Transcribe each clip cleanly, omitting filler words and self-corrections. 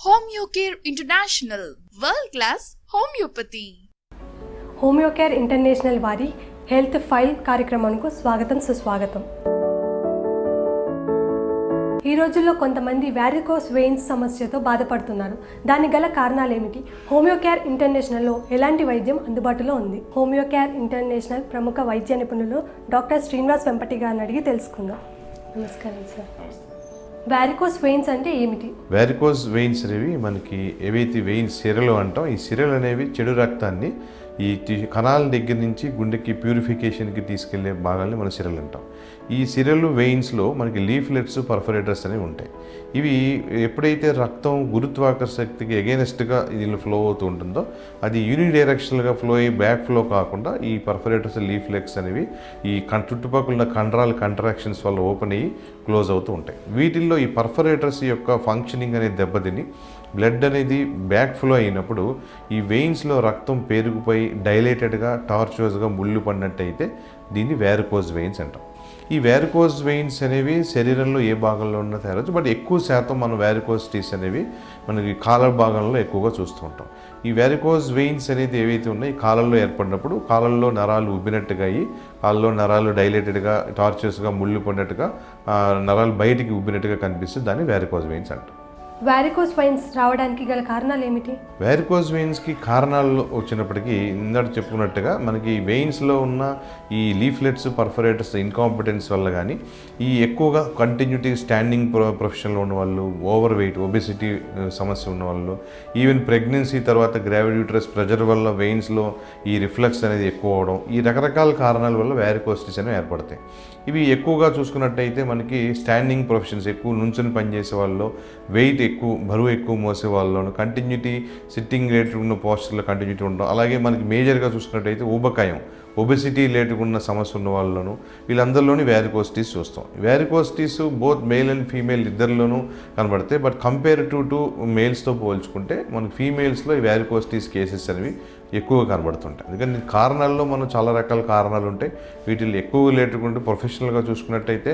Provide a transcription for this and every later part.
Homeocare international world class homeopathy. Homeocare international వారి health file కార్యక్రమానికి స్వాగతం సుస్వాగతం. ఈ రోజుల్లో కొంతమంది వ్యారికోస్ వెయిన్స్ సమస్యతో బాధపడుతున్నారు. దానికి గల కారణాలు ఏమిటి? హోమియోకేర్ ఇంటర్నేషనల్లో ఎలాంటి వైద్యం అందుబాటులో ఉంది? హోమియోకేర్ ఇంటర్నేషనల్ ప్రముఖ వైద్య నిపుణులు డాక్టర్ శ్రీనివాస్ వెంపటి గారిని అడిగి తెలుసుకుందాం. నమస్కారం సార్. వ్యారికోస్ వెయిన్స్ అంటే ఏమిటి? వ్యారికోస్ వెయిన్స్ అనేవి మనకి ఏవైతే వెయిన్స్ సిరలు అంటాం, ఈ సిరలు అనేవి చెడు రక్తాన్ని ఈ కణాల దగ్గర నుంచి గుండెకి ప్యూరిఫికేషన్కి తీసుకెళ్లే భాగాల్ని మనం సిరలు అంటాం. ఈ సిరలు వెయిన్స్లో మనకి లీఫ్లెట్స్, పర్ఫరేటర్స్ అనేవి ఉంటాయి. ఇవి ఎప్పుడైతే రక్తం గురుత్వాకర్షణ శక్తికి ఎగైనెస్ట్గా దీనిలో ఫ్లో అవుతూ ఉంటుందో అది యూనిడైరెక్షనల్గా ఫ్లో అయ్యి బ్యాక్ ఫ్లో కాకుండా ఈ పర్ఫరేటర్స్, లీఫ్లెట్స్ అనేవి ఈ చుట్టుపక్కల ఉన్న కండరాల కంట్రాక్షన్స్ వల్ల ఓపెన్ అయ్యి క్లోజ్ అవుతూ ఉంటాయి. వీటిల్లో ఈ పర్ఫరేటర్స్ యొక్క ఫంక్షనింగ్ అనేది దెబ్బతిని బ్లడ్ అనేది బ్యాక్ ఫ్లో అయినప్పుడు ఈ వెయిన్స్లో రక్తం పేరుకుపోయి డైలేటెడ్గా టార్చువస్గా ముళ్ళు పడినట్టయితే దీన్ని వ్యారికోస్ వెయిన్స్ అంటాం. ఈ వ్యారికోస్ వెయిన్స్ అనేవి శరీరంలో ఏ భాగంలో ఉన్నా తయారవచ్చు, బట్ ఎక్కువ శాతం మనం వ్యారికోస్ టీస్ అనేవి మనకి కాలర్ భాగంలో ఎక్కువగా చూస్తూ ఉంటాం. ఈ వ్యారికోస్ వెయిన్స్ అనేది ఏవైతే ఉన్నాయో కాలంలో ఏర్పడినప్పుడు కాలంలో నరాలు ఉబ్బినట్టుగా అయ్యి కాళ్ళలో నరాలు డైలేటెడ్గా టార్చర్స్గా ముళ్ళు పడినట్టుగా నరాలు బయటికి ఉబ్బినట్టుగా కనిపిస్తుంది. దాన్ని వ్యారికోస్ వెయిన్స్ అంటాం. వ్యారికోస్ వెయిన్స్ రావడానికి గల కారణాలు ఏమిటి? వ్యారికోస్ వెయిన్స్కి కారణాలు వచ్చినప్పటికీ ఇందాక చెప్పుకున్నట్టుగా మనకి వెయిన్స్లో ఉన్న ఈ లీఫ్లెట్స్, పర్ఫరేటర్స్ ఇన్కాంపిటెన్స్ వల్ల కానీ ఈ ఎక్కువగా కంటిన్యూటీ స్టాండింగ్ ప్రొఫెషన్లో ఉన్న వాళ్ళు, ఓవర్ వెయిట్, ఒబెసిటీ సమస్య ఉన్న వాళ్ళు, ఈవెన్ ప్రెగ్నెన్సీ తర్వాత గ్రావిడ్ యూటరస్ ప్రెజర్ వల్ల వెయిన్స్లో ఈ రిఫ్లెక్స్ అనేది ఎక్కువ అవడం, ఈ రకరకాల కారణాల వల్ల వ్యారికోస్టిస్ అనేవి ఏర్పడతాయి. ఇవి ఎక్కువగా చూసుకున్నట్టయితే మనకి స్టాండింగ్ ప్రొఫెషన్స్, ఎక్కువ నుంచుని పనిచేసే వాళ్ళు, వెయిట్ బరువు ఎక్కువ మోసే వాళ్ళలోను, కంటిన్యూటీ సిట్టింగ్ రిలేటెడ్ ఉన్న పోస్చర్లో కంటిన్యూటీ ఉండడం, అలాగే మనకి మేజర్గా చూసుకున్నట్టయితే ఊబకాయం, ఒబెసిటీ రిలేటెడ్ ఉన్న సమస్య ఉన్న వాళ్ళలోను, వీళ్ళందరిలోని వ్యారికోస్టిస్ చూస్తాం. వ్యారికోస్టిస్ బోత్ మేల్ అండ్ ఫీమేల్ ఇద్దరిలోనూ కనబడతాయి. బట్ కంపేర్ టు మేల్స్తో పోల్చుకుంటే మనకి ఫీమేల్స్లో ఈ వ్యారికోస్టిస్ కేసెస్ అనేవి ఎక్కువగా కనబడుతుంటాయి. అందుకని కారణాల్లో మనం చాలా రకాల కారణాలు ఉంటాయి. వీటిల్లో ఎక్కువ రిలేటెడ్ ప్రొఫెషనల్గా చూసుకున్నట్టయితే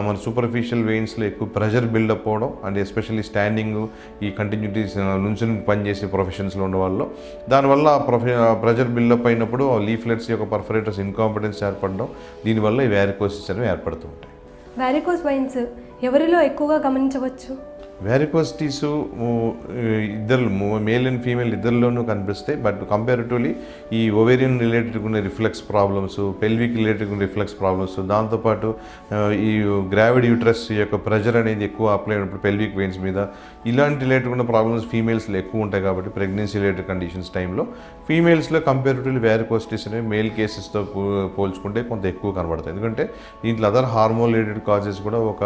మన సూపర్ఫిషియల్ వెయిన్స్లో ఎక్కువ ప్రెషర్ బిల్డప్ అవడం, అండ్ ఎస్పెషల్లీ స్టాండింగ్, ఈ కంటిన్యూటీస్ నుంచుని పనిచేసే ప్రొఫెషన్స్లో ఉన్న వాళ్ళు, దానివల్ల ప్రెషర్ బిల్డప్ అయినప్పుడు లీఫ్లెట్స్ యొక్క పర్ఫరేటర్స్ ఇన్కాంపిటెన్స్ ఏర్పడడం, దీనివల్ల ఈ వ్యారికోసిస్ అనేవి ఏర్పడుతూ ఉంటాయి. వ్యారికోస్ వెయిన్స్ ఎవరిలో ఎక్కువగా గమనించవచ్చు? వ్యారికోస్టిస్ ఇద్దరు మేల్ అండ్ ఫీమేల్ ఇద్దరిలోనూ కనిపిస్తాయి. బట్ కంపారిటివ్లీ ఈ ఓవేరియన్ రిలేటెడ్ ఉన్న రిఫ్లెక్స్ ప్రాబ్లమ్స్, పెల్విక్ రిలేటెడ్ ఉన్న రిఫ్లెక్స్ ప్రాబ్లమ్స్, దాంతోపాటు ఈ గ్రావిడ్ యూట్రస్ యొక్క ప్రెజర్ అనేది ఎక్కువ అప్లై అయినప్పుడు పెల్విక్ వెయిన్స్ మీద, ఇలాంటి రిలేటెడ్ ఉన్న ప్రాబ్లమ్స్ ఫీమేల్స్లో ఎక్కువ ఉంటాయి. కాబట్టి ప్రెగ్నెన్సీ రిలేటెడ్ కండిషన్స్ టైంలో ఫీమేల్స్లో కంపారిటివ్లీ వ్యారికోస్టిస్ అనేవి మేల్ కేసెస్తో పోల్చుకుంటే కొంత ఎక్కువ కనబడతాయి. ఎందుకంటే దీంట్లో అదర్ హార్మోన్ రిలేటెడ్ కాజెస్ కూడా ఒక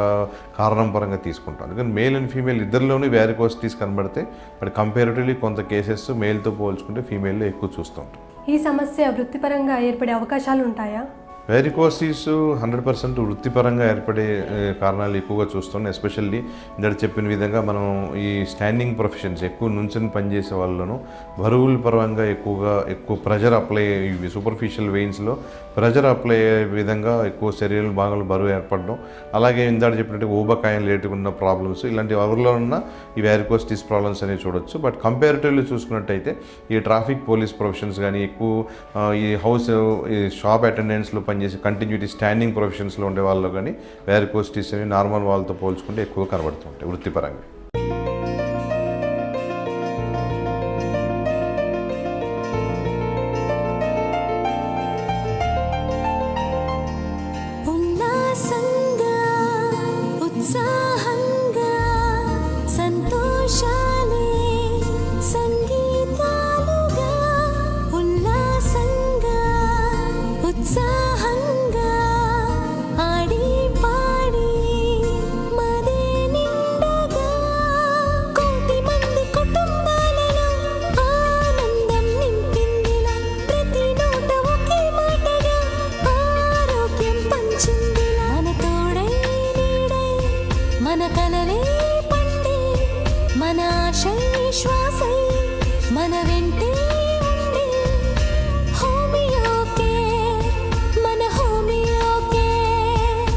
కారణం పరంగా తీసుకుంటాం. అందుకని మేల్ అండ్ ఫీమేల్ ఇద్దరిలోనూ వ్యారికోస్టిస్ కనబడితే బట్ కంపారిటివ్లీ కొంత కేసెస్ మేల్తో పోల్చుకుంటే ఫీమేల్లో ఎక్కువ చూస్తుంటాం. ఈ సమస్య వృత్తిపరంగా ఏర్పడే అవకాశాలు ఉంటాయా? వ్యారికోసిస్ 100% వృత్తిపరంగా ఏర్పడే కారణాలు ఎక్కువగా చూస్తున్నాం. ఎస్పెషల్లీ ఇందాక చెప్పిన విధంగా మనం ఈ స్టాండింగ్ ప్రొఫెషన్స్, ఎక్కువ నుంచుని పనిచేసే వాళ్ళను, బరువుల పరంగా ఎక్కువ ప్రెజర్ అప్లై, ఇవి సూపర్ఫిషియల్ వెయిన్స్లో ప్రెజర్ అప్లై అయ్యే విధంగా ఎక్కువ శరీర భాగాలు బరువు ఏర్పడడం, అలాగే ఇందాక చెప్పినట్టు ఊబకాయం రిలేటెడ్ ఉన్న ప్రాబ్లమ్స్, ఇలాంటి ఎవరిలో ఉన్న ఈ వ్యారికోస్టిస్ ప్రాబ్లమ్స్ అనేవి చూడొచ్చు. బట్ కంపారిటివ్లీ చూసుకున్నట్టయితే ఈ ట్రాఫిక్ పోలీస్ ప్రొఫెషన్స్ కానీ, ఎక్కువ ఈ హౌస్, ఈ షాప్ అటెండెంట్స్లో పనిచేసి కంటిన్యూటీ స్టాండింగ్ ప్రొఫెషన్స్లో ఉండే వాళ్ళు కానీ వ్యారికోస్టిస్ అని నార్మల్ వాళ్ళతో పోల్చుకుంటే ఎక్కువ కనబడుతుంటాయి వృత్తిపరంగా. మన కలలే పండే, మన ఆశై శ్వాసై మన వెంటే ఉండే హోమియోకేర్, మన Homeocare.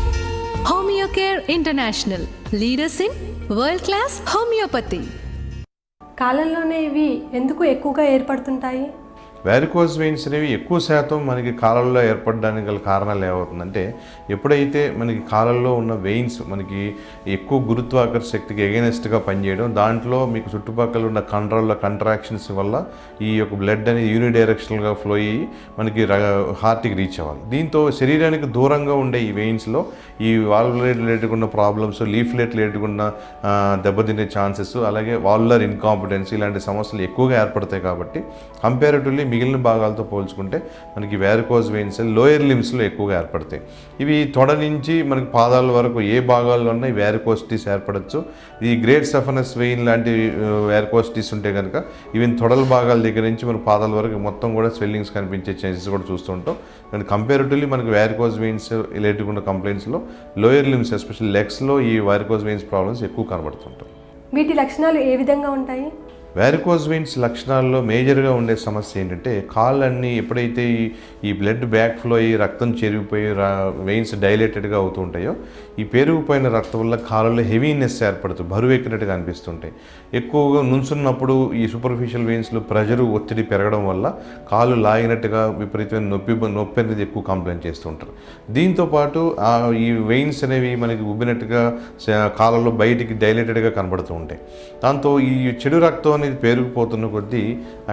Homeocare international, leaders in world class homeopathy. కాలంలోనే ఇవి ఎందుకు ఎక్కువగా ఏర్పడుతుంటాయి? వ్యారికోజ్ వెయిన్స్ అనేవి ఎక్కువ శాతం మనకి కాళ్ళల్లో ఏర్పడడానికి గల కారణాలు ఏమవుతుందంటే, ఎప్పుడైతే మనకి కాళ్ళల్లో ఉన్న వెయిన్స్ మనకి ఎక్కువ గురుత్వాకర్షణ శక్తికి ఎగెనెస్ట్గా పనిచేయడం, దాంట్లో మీకు చుట్టుపక్కల ఉన్న కండరాల కంట్రాక్షన్స్ వల్ల ఈ యొక్క బ్లడ్ అనేది యూనిడైరెక్షనల్గా ఫ్లో అయ్యి మనకి హార్ట్కి రీచ్ అవ్వాలి. దీంతో శరీరానికి దూరంగా ఉండే ఈ వెయిన్స్లో ఈ వాల్వ్ రిలేటెడ్ ఉన్న ప్రాబ్లమ్స్, లీఫ్లెట్ రిలేటెడ్ ఉన్న దెబ్బతినే ఛాన్సెస్, అలాగే వాల్వులర్ ఇన్కాంపిటెన్స్ ఇలాంటి సమస్యలు ఎక్కువగా ఏర్పడతాయి. కాబట్టి కంపారిటివ్లీ మిగిలిన భాగాలతో పోల్చుకుంటే మనకి వ్యారికోజ్ వెయిన్స్ లోయర్ లిమ్స్లో ఎక్కువగా ఏర్పడతాయి. ఇవి తొడ నుంచి మనకి పాదాల వరకు ఏ భాగాల్లో ఉన్న వ్యారికోస్టిస్ ఏర్పడచ్చు. ఈ గ్రేట్ సఫనస్ వెయిన్ లాంటి వ్యారికోస్టిస్ ఉంటే కనుక ఈవెన్ తొడల భాగాల దగ్గర నుంచి మనకి పాదాల వరకు మొత్తం కూడా స్వెల్లింగ్స్ కనిపించే ఛాన్సెస్ కూడా చూస్తుంటాం. కానీ కంపారిటివ్లీ మనకి వ్యారికోజ్ వెయిన్స్ రిలేటెడ్ ఉన్న కంప్లైంట్స్లో లోయర్ లిమ్స్ ఎస్పెషల్లీ లెగ్స్లో ఈ వ్యారికోజ్ వెయిన్స్ ప్రాబ్లమ్స్ ఎక్కువ కనబడుతుంటాయి. వీటి లక్షణాలు ఏ విధంగా ఉంటాయి? వ్యారికోజ్ వెయిన్స్ లక్షణాల్లో మేజర్గా ఉండే సమస్య ఏంటంటే, కాళ్ళన్నీ ఎప్పుడైతే ఈ బ్లడ్ బ్యాక్ ఫ్లో అయ్యి రక్తం చెరిగిపోయి వెయిన్స్ డైలేటెడ్గా అవుతూ ఉంటాయో, ఈ పెరిగిపోయిన రక్తం వల్ల కాళ్ళలో హెవీనెస్ ఏర్పడుతుంది, బరువు ఎక్కినట్టుగా అనిపిస్తుంటాయి. ఎక్కువగా నుంచున్నప్పుడు ఈ సూపర్ఫిషియల్ వెయిన్స్లో ప్రెషరు ఒత్తిడి పెరగడం వల్ల కాళ్ళు లాగినట్టుగా విపరీతమైన నొప్పి అనేది ఎక్కువ కంప్లైంట్ చేస్తుంటారు. దీంతోపాటు ఈ వెయిన్స్ అనేవి మనకి ఉబ్బినట్టుగా కాళ్ళలో బయటికి డైలేటెడ్గా కనబడుతూ ఉంటాయి. దాంతో ఈ చెడు రక్తం అనేది పెరిగిపోతున్న కొద్దీ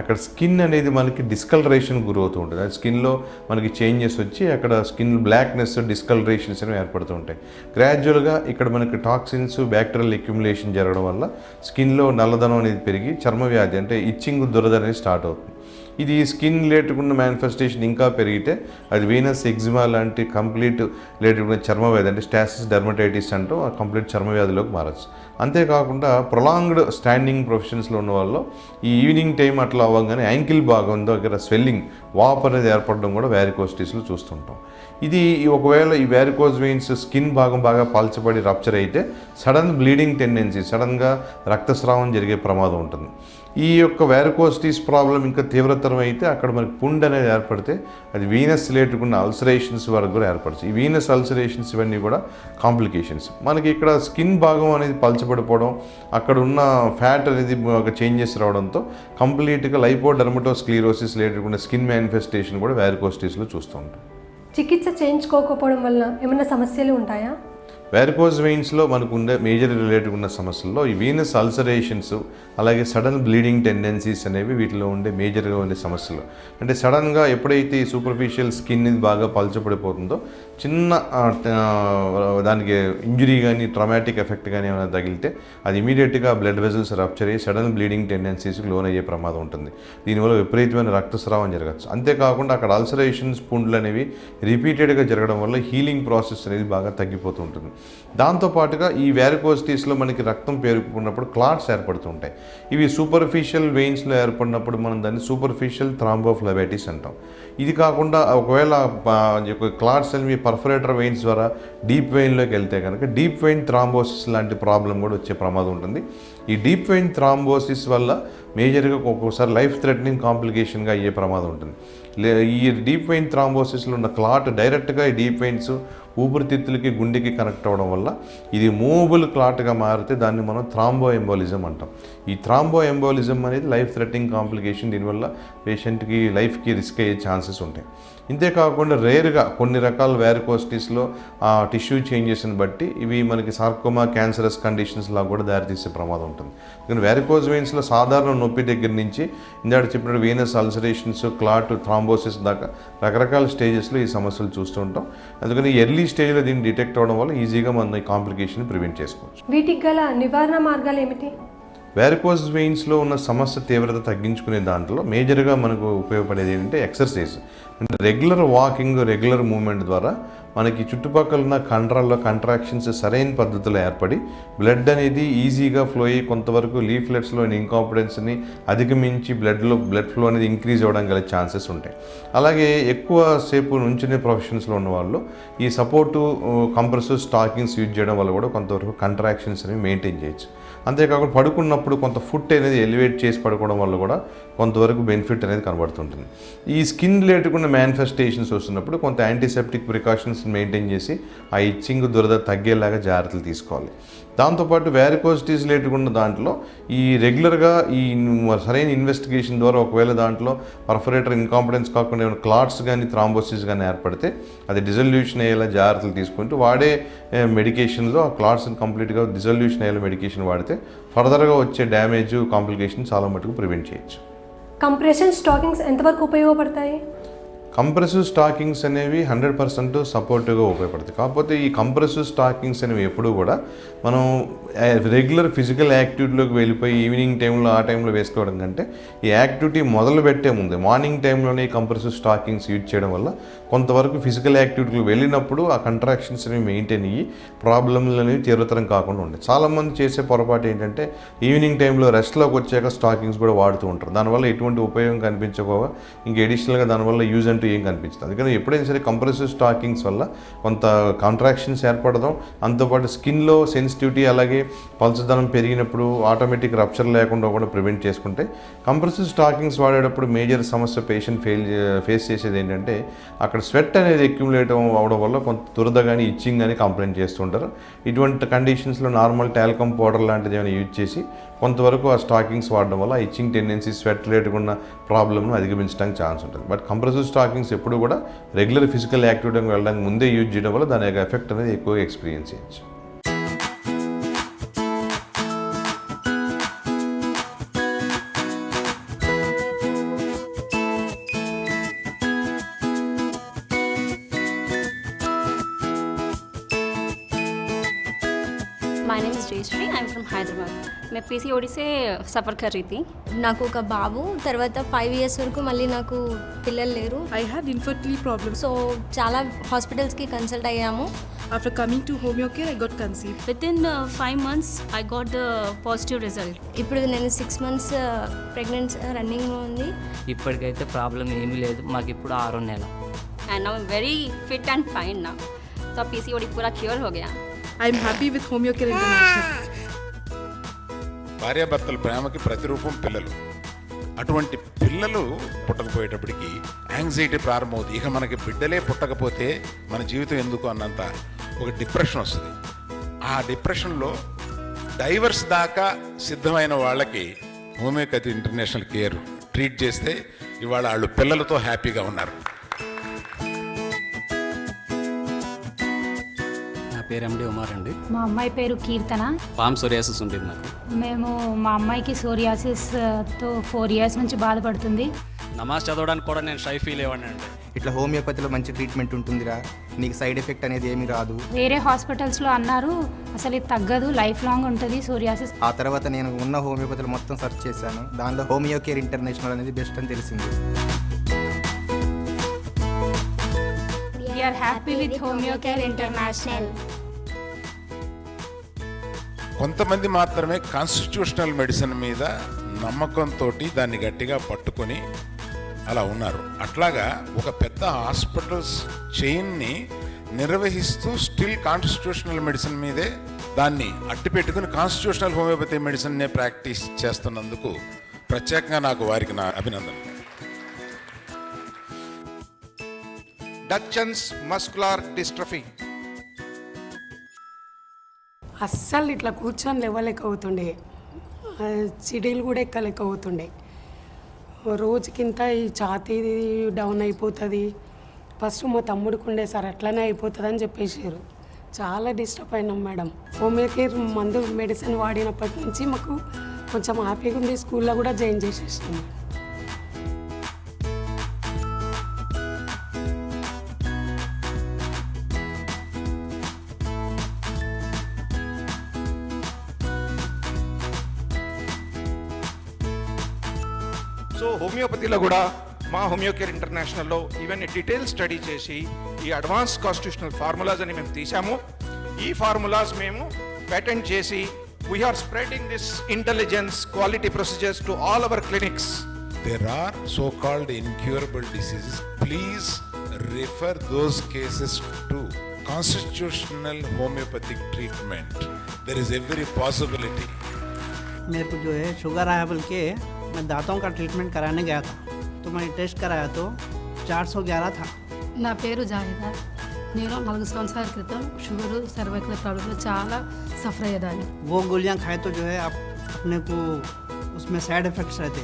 అక్కడ స్కిన్ అనేది మనకి డిస్కలరేషన్ గురవుతూ ఉంటుంది. అది స్కిన్లో మనకి చేంజెస్ వచ్చి అక్కడ స్కిన్ బ్లాక్నెస్, డిస్కలరేషన్స్ అనేవి ఏర్పడుతూ ఉంటాయి. గ్రాడ్యువల్గా ఇక్కడ మనకి టాక్సిన్స్, బ్యాక్టీరియల్ అక్యుములేషన్ జరగడం వల్ల స్కిన్లో నల్లదనం అనేది పెరిగి చర్మ వ్యాధి అంటే ఇచ్చింగ్, దురద అనేది స్టార్ట్ అవుతుంది. ఇది స్కిన్ రిలేటెడ్ ఉన్న మేనిఫెస్టేషన్ ఇంకా పెరిగితే అది వీనస్ ఎగ్జిమా లాంటి కంప్లీట్ రిలేటెడ్ ఉన్న చర్మ వ్యాధి అంటే స్టాసిస్ డెర్మటైటిస్ అంటూ ఆ కంప్లీట్ చర్మ వ్యాధిలోకి మారచ్చు. అంతేకాకుండా ప్రొలాంగ్డ్ స్టాండింగ్ ప్రొఫెషన్స్లో ఉన్న వాళ్ళు ఈ ఈవినింగ్ టైం అట్లా అవ్వగానే యాంకిల్ భాగం దగ్గర స్వెల్లింగ్, వాప్ అనేది ఏర్పడడం కూడా వ్యారికోస్టిస్లో చూస్తుంటాం. ఇది ఒకవేళ ఈ వ్యారికోజ్ వెయిన్స్ స్కిన్ భాగం బాగా పల్చబడి రప్చర్ అయితే సడన్ బ్లీడింగ్ టెండెన్సీ, సడన్గా రక్తస్రావం జరిగే ప్రమాదం ఉంటుంది. ఈ యొక్క వ్యారికోస్టిస్ ప్రాబ్లం ఇంకా తీవ్రతరం అయితే అక్కడ మనకి పుండ్ అనేది ఏర్పడితే అది వీనస్ రిలేటెడ్ ఉన్న అల్సరేషన్స్ వరకు కూడా ఏర్పడుతుంది. ఈ వీనస్ అల్సరేషన్స్ ఇవన్నీ కూడా కాంప్లికేషన్స్. మనకి ఇక్కడ స్కిన్ భాగం అనేది పల్చబడిపోవడం, అక్కడ ఉన్న ఫ్యాట్ అనేది చేంజెస్ రావడంతో కంప్లీట్గా లైపోడర్మటోస్క్లీరోసిస్ రిలేటెడ్ ఉన్న స్కిన్ మేనిఫెస్టేషన్ కూడా వ్యారికోస్టిస్లో చూస్తూ ఉంటాం. చికిత్స చేయించుకోకపోవడం వల్ల ఏమైనా సమస్యలు ఉంటాయా? వ్యారికోజ్ వెయిన్స్లో మనకు ఉండే మేజర్ రిలేటెడ్ ఉన్న సమస్యల్లో ఈ వీనస్ అల్సరేషన్స్, అలాగే సడన్ బ్లీడింగ్ టెండెన్సీస్ అనేవి వీటిలో ఉండే మేజర్గా ఉండే సమస్యలు. అంటే సడన్గా ఎప్పుడైతే ఈ సూపర్ఫిషియల్ స్కిన్ ఇది బాగా పల్చబడిపోతుందో చిన్న దానికి ఇంజురీ కానీ ట్రామాటిక్ ఎఫెక్ట్ కానీ ఏమైనా తగిలితే అది ఇమీడియట్గా బ్లడ్ వెజల్స్ రప్చర్ అయ్యి సడన్ బ్లీడింగ్ టెండెన్సీస్కి లోన్ అయ్యే ప్రమాదం ఉంటుంది. దీనివల్ల విపరీతమైన రక్తస్రావం జరగచ్చు. అంతేకాకుండా అక్కడ అల్సరేషన్స్, పుండ్లు అనేవి రిపీటెడ్గా జరగడం వల్ల హీలింగ్ ప్రాసెస్ అనేది బాగా తగ్గిపోతూ ఉంటుంది. దాంతోపాటుగా ఈ వ్యారికోస్టిస్లో మనకి రక్తం పేరుకున్నప్పుడు క్లాట్స్ ఏర్పడుతూ ఉంటాయి. ఇవి సూపర్ఫిషియల్ వెయిన్స్లో ఏర్పడినప్పుడు మనం దాన్ని సూపర్ఫిషియల్ థ్రాంబోఫ్లెబైటిస్ అంటాం. ఇది కాకుండా ఒకవేళ క్లాట్స్ అనేవి పర్ఫరేటర్ వెయిన్స్ ద్వారా డీప్ వెయిన్లోకి వెళ్తే కనుక డీప్ వెయిన్ థ్రాంబోసిస్ లాంటి ప్రాబ్లం కూడా వచ్చే ప్రమాదం ఉంటుంది. ఈ డీప్ వెయిన్ థ్రాంబోసిస్ వల్ల మేజర్గా ఒక్కొక్కసారి లైఫ్ థ్రెటనింగ్ కాంప్లికేషన్గా అయ్యే ప్రమాదం ఉంటుంది. ఈ డీప్ వెయిన్ థ్రాంబోసిస్లో ఉన్న క్లాట్ డైరెక్ట్గా ఈ డీప్ వెయిన్స్ ఊపిరితిత్తులకి, గుండెకి కనెక్ట్ అవ్వడం వల్ల ఇది మూవబుల్ క్లాట్గా మారితే దాన్ని మనం థ్రాంబో ఎంబోలిజం అంటాం. ఈ థ్రాంబో ఎంబోలిజం అనేది లైఫ్ థ్రెటనింగ్ కాంప్లికేషన్. దీనివల్ల పేషెంట్కి లైఫ్కి రిస్క్ అయ్యే ఛాన్సెస్ ఉంటాయి. ఇంతేకాకుండా రేర్గా కొన్ని రకాల వ్యారికోస్టిస్లో ఆ టిష్యూ చేంజెస్ని బట్టి ఇవి మనకి సార్కోమా, క్యాన్సరస్ కండిషన్స్ లాగా కూడా దారితీసే ప్రమాదం ఉంటుంది. కానీ వ్యారికోజ్ వెయిన్స్లో సాధారణ నొప్పి దగ్గర నుంచి ఇందాక చెప్పినట్టు వీనస్ అల్సరేషన్స్, క్లాట్, థ్రాంబోసిస్ దాకా రకరకాల స్టేజెస్లో ఈ సమస్యలు చూస్తూ ఉంటాం. అందుకని ఎర్లీ స్టేజ్లో దీన్ని డిటెక్ట్ అవ్వడం వల్ల ఈజీగా మనం ఈ కాంప్లికేషన్ ప్రివెంట్ చేసుకోవచ్చు. వీటికి గల నివారణ మార్గాలు ఏమిటి? వ్యారికోజ్ వెయిన్స్లో ఉన్న సమస్య తీవ్రత తగ్గించుకునే దాంట్లో మేజర్గా మనకు ఉపయోగపడేది ఏంటంటే ఎక్సర్సైజ్. అంటే రెగ్యులర్ వాకింగ్, రెగ్యులర్ మూవ్మెంట్ ద్వారా మనకి చుట్టుపక్కల ఉన్న కండరాల్లో కంట్రాక్షన్స్ సరైన పద్ధతిలో ఏర్పడి బ్లడ్ అనేది ఈజీగా ఫ్లో అయ్యి కొంతవరకు లీఫ్లెట్స్లోని ఇంకాంపిడెన్స్ని అధిగమించి బ్లడ్ ఫ్లో అనేది ఇంక్రీజ్ అవ్వడం గల ఛాన్సెస్ ఉంటాయి. అలాగే ఎక్కువ సేపు నుంచునే ప్రొఫెషన్స్లో ఉన్న వాళ్ళు ఈ సపోర్టు కంప్రెసివ్ స్టాకింగ్స్ యూజ్ చేయడం వల్ల కూడా కొంతవరకు కంట్రాక్షన్స్ అనేవి మెయింటైన్ చేయొచ్చు. అంతేకాకుండా పడుకున్నప్పుడు కొంత ఫుట్ అనేది ఎలివేట్ చేసి పడుకోవడం వల్ల కూడా కొంతవరకు బెనిఫిట్ అనేది కనబడుతుంటుంది. ఈ స్కిన్ రిలేటెడ్ ఉన్న మేనిఫెస్టేషన్స్ వస్తున్నప్పుడు కొంత యాంటీసెప్టిక్ ప్రికాషన్స్ మెయింటైన్ చేసి ఆ ఇచ్చింగ్, దురద తగ్గేలాగా జాగ్రత్తలు తీసుకోవాలి. దాంతోపాటు వ్యారికోసిటీస్ లేటుకున్న దాంట్లో ఈ రెగ్యులర్గా ఈ సరైన ఇన్వెస్టిగేషన్ ద్వారా ఒకవేళ దాంట్లో పర్ఫరేటర్ ఇన్కాంపిటెన్స్ కాకుండా ఏమైనా క్లాట్స్ కానీ థ్రాంబోసిస్ కానీ ఏర్పడితే అది డిజల్యూషన్ అయ్యేలా జాగ్రత్తలు తీసుకుంటూ వాడే మెడికేషన్లో ఆ క్లాట్స్ని కంప్లీట్గా డిజల్యూషన్ అయ్యేలా మెడికేషన్ వాడితే ఫర్దర్గా వచ్చే డ్యామేజ్ కాంప్లికేషన్ చాలా మటుకు ప్రివెంట్ చేయొచ్చు. కంప్రెషన్ స్టాకింగ్స్ ఎంతవరకు ఉపయోగపడతాయి? కంప్రెసివ్ స్టాకింగ్స్ అనేవి 100% సపోర్టివ్గా ఉపయోగపడతాయి. కాకపోతే ఈ కంప్రెసివ్ స్టాకింగ్స్ అనేవి ఎప్పుడూ కూడా మనం రెగ్యులర్ ఫిజికల్ యాక్టివిటీలోకి వెళ్ళిపోయి ఈవినింగ్ టైంలో ఆ టైంలో వేసుకోవడం కంటే ఈ యాక్టివిటీ మొదలు పెట్టే ముందే మార్నింగ్ టైంలోనే ఈ కంప్రెసివ్ స్టాకింగ్స్ యూజ్ చేయడం వల్ల కొంతవరకు ఫిజికల్ యాక్టివిటీకి వెళ్ళినప్పుడు ఆ కంట్రాక్షన్స్ అనేవి మెయింటైన్ అయ్యి ప్రాబ్లమ్లు అనేవి తీవ్రతరం కాకుండా ఉంటాయి. చాలామంది చేసే పొరపాటు ఏంటంటే ఈవినింగ్ టైంలో రెస్ట్లోకి వచ్చాక స్టాకింగ్స్ కూడా వాడుతూ ఉంటారు. దానివల్ల ఎటువంటి ఉపయోగం కనిపించకపోగా ఇంక ఎడిషనల్గా దానివల్ల యూజ్ అంటూ ఏం కనిపించదు. అందుకని ఎప్పుడైనా సరే కంప్రెసివ్ స్టాకింగ్స్ వల్ల కొంత కాంట్రాక్షన్స్ ఏర్పడదాం, అంతోపాటు స్కిన్లో సెన్సిటివిటీ అలాగే పల్చదనం పెరిగినప్పుడు ఆటోమేటిక్ రప్చర్ లేకుండా కూడా ప్రివెంట్ చేసుకుంటే కంప్రెసివ్ స్టాకింగ్స్ వాడేటప్పుడు మేజర్ సమస్య పేషెంట్ ఫేస్ చేసేది ఏంటంటే అక్కడ స్వెట్ అనేది అక్యుములేట్ అవ్వడం వల్ల కొంత దురద కానీ ఇచ్చింగ్ కానీ కంప్లైంట్ చేస్తుంటారు. ఇటువంటి కండిషన్స్లో నార్మల్ టాల్కమ్ పౌడర్ లాంటిది ఏమైనా యూజ్ చేసి కొంతవరకు ఆ స్టాకింగ్స్ వాడడం వల్ల ఇచ్చింగ్ టెండెన్సీ స్వెట్ లేటుకున్న ప్రాబ్లమ్ను అధిగమించడానికి ఛాన్స్ ఉంటుంది. బట్ కంప్రెసివ్ స్టాకింగ్స్ ఎప్పుడు కూడా రెగ్యులర్ ఫిజికల్ యాక్టివిటీకి వెళ్ళడానికి ముందే యూజ్ చేయడం వల్ల దాని యొక్క ఎఫెక్ట్ అనేది ఎక్కువగా ఎక్స్పీరియన్స్ చేయొచ్చు. My name is Jayashree, I am from Hyderabad. मैं पीसीओडी से सफ़र कर रही थी. నాకు ఒక బాబు, తర్వాత 5 ఇయర్స్ వరకు మళ్ళీ నాకు పిల్లలు లేరు. I had infertility problems. So చాలా హాస్పిటల్స్కి కన్సల్ట్ అయ్యాము. After coming to Homeocare, I got conceived. Within 5 months, I got the positive result. ఇప్పుడు నేను 6 మంత్స్ ప్రెగ్నెన్సీ రన్నింగ్లో ఉంది. ఇప్పటికైతే ప్రాబ్లం ఏమీ లేదు, మాకు ఇప్పుడు 6వ నెల. And now I'm very fit and fine now. तो पीसीओडी पूरा क्योर हो गया. I am happy with Homeocare International. భార్యాభర్తల ప్రేమకి ప్రతిరూపం పిల్లలు. అటువంటి పిల్లలు పుట్టకపోయేటప్పటికి యాంగ్జైటీ ప్రారంభమవుతుంది. ఇక మనకి బిడ్డలే పుట్టకపోతే మన జీవితం ఎందుకు అన్నంత ఒక డిప్రెషన్ వస్తుంది. ఆ డిప్రెషన్లో డైవర్స్ దాకా సిద్ధమైన వాళ్ళకి హోమియోపతి ఇంటర్నేషనల్ కేర్ ట్రీట్ చేస్తే ఇవాళ వాళ్ళు పిల్లలతో హ్యాపీగా ఉన్నారు. నా పేరు ఎండి ఉమార్ అండి. మా అమ్మాయి పేరు కీర్తన. పామ్ సోరియాసిస్ ఉంటుంది నాకు. మా అమ్మాయికి సోరియాసిస్తో 4 ఇయర్స్ నుంచి బాధపడుతుంది. నమాజ్ చదవడానికి కూడా నేను షై ఫీల్ అయ్యాను అండి. ఇట్లా హోమియోపతిలో మంచి ట్రీట్మెంట్ ఉంటుందిరా, నీకు సైడ్ ఎఫెక్ట్ అనేది ఏమీ రాదు. వేరే హాస్పిటల్స్లో అన్నారు అసలు ఇది తగ్గదు, లైఫ్ లాంగ్ ఉంటుంది సోరియాసిస్. ఆ తర్వాత నేను ఉన్న హోమియోపతిలో మొత్తం సెర్చ్ చేశాను. దానిలో హోమియోకేర్ ఇంటర్నేషనల్ అనేది బెస్ట్ అని తెలిసింది. We are happy with Homeocare International. కొంతమంది మాత్రమే కాన్స్టిట్యూషనల్ మెడిసిన్ మీద నమ్మకంతో దాన్ని గట్టిగా పట్టుకొని అలా ఉన్నారు. అట్లాగా ఒక పెద్ద హాస్పిటల్స్ చైన్ని నిర్వహిస్తూ స్టిల్ కాన్స్టిట్యూషనల్ మెడిసిన్ మీదే దాన్ని అట్టి పెట్టుకుని కాన్స్టిట్యూషనల్ హోమియోపతి మెడిసిన్నే ప్రాక్టీస్ చేస్తున్నందుకు ప్రత్యేకంగా నాకు వారికి నా అభినందనలు. డచెన్స్ మస్కులర్ డిస్ట్రఫీ. అస్సలు ఇట్లా కూర్చొని లేవలేక అవుతుండే, సిడీలు కూడా ఎక్కలేక అవుతుండే. రోజుకింత ఈ ఛాతీ డౌన్ అయిపోతుంది. ఫస్ట్ మా తమ్ముడికి ఉండే సార్ అట్లనే అయిపోతుంది అని చెప్పేసారు. చాలా డిస్టర్బ్ అయినాం మేడం. హోమియోకేర్ మందు మెడిసిన్ వాడినప్పటి నుంచి మాకు కొంచెం హ్యాపీగా ఉంది. స్కూల్లో కూడా జాయిన్ చేసేసాం. సో హోమియోపతిలో కూడా మా హోమియోకేర్ ఇంటర్నేషనల్లో ఈవెన్ డీటెయిల్ స్టడీ చేసి ఈ అడ్వాన్స్ కాన్స్టిట్యూషనల్ ఫార్ములాస్ అని మేము తీసాము. ఈ ఫార్ములాస్ మేము పేటెంట్ చేసి we are spreading this intelligence quality procedures to all our clinics. There are so-called incurable diseases. Please refer those cases to constitutional homeopathic treatment. There is every possibility. मेरे को जो है शुगर आया बोल के मैं दांतों का ट्रीटमेंट कराने गया था, तो मैं टेस्ट कराया तो 411 था. నా పేరు జాహిదా. నేను 4 సంవత్సరాల క్రితం షుగర్ సర్వైకల్ ప్రాబ్లమ్ చాలా సఫర్ అయ్యేదాన్ని. वो गोलियां खाए तो जो है आप अपने को उसमें साइड इफ़ेक्ट्स रहते.